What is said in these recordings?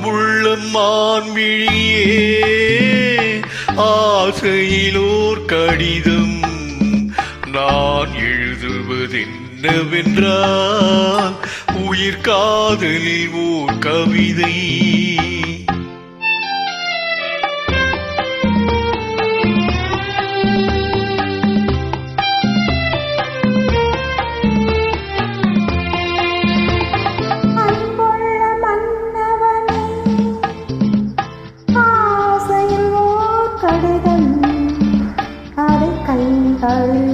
அன்புள்ள மான்விழியே ஆசையிலோர் கடிதம் நான் எழுதுவதென்னவென்றால் உயிர் காதலில் ஓர் கவிதை.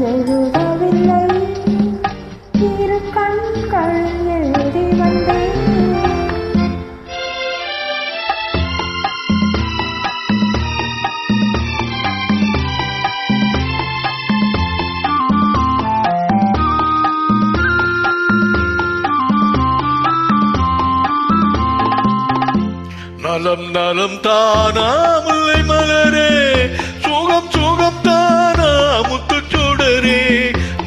எழுதவில்லை, இரு கண்கள் எழுதி வந்தேன். நலம் நலம் தானா முல்லை மலரே, சுகம் சுகம் தானா முத்துச்சுடரே.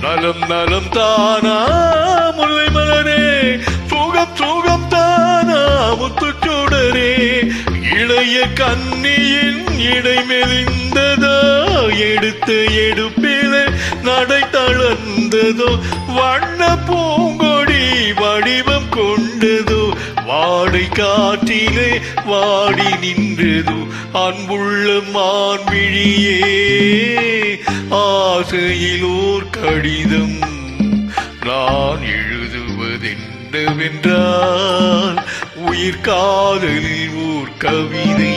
நலம் நலம் தானா முல்லை மலரே, சுகம் சுகம் தானா முத்துச்சுடரே. இளைய கன்னியின் இடை மெலிந்ததோ, எடுத்த எடுப்பில நடை தளர்ந்ததோ. வண்ண பூங்கொடி வடிவம் கொண்டதோ, வாடை காற்றிலே வாடி நின்றது. அன்புள்ள மான்விழியே ஆசையிலோர் கடிதம் நான் எழுதுவதென்னவென்றால் உயிர் காதலில் ஓர் கவிதை.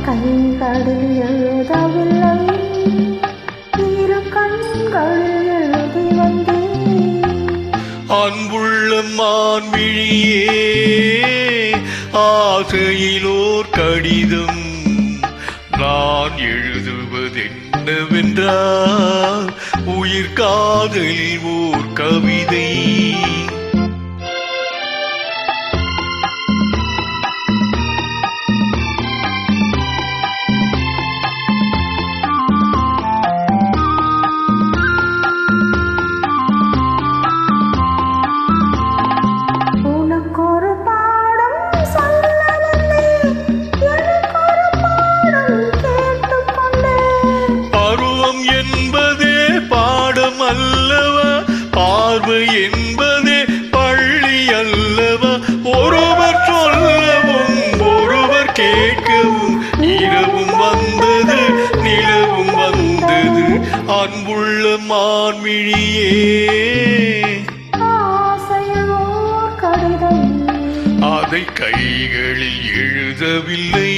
கைகளில் எழுதவில்லை, இரு கண்களில் எழுதி வந்தேன். அன்புள்ள மான்விழியே ஆசையிலோர் கடிதம் நான் எழுதுவதென்னவென்றால் உயிர் காதலில் ஓர் கவிதை. பார்வை என்பதே பள்ளி அல்லவா, ஒருவர் சொல்லவும் ஒருவர் கேட்கவும் இரவும் வந்தது நிலவும் வந்தது. அன்புள்ள மான்விழியே ஆசையிலோர் கடிதம் அதை கைகளில் எழுதவில்லை,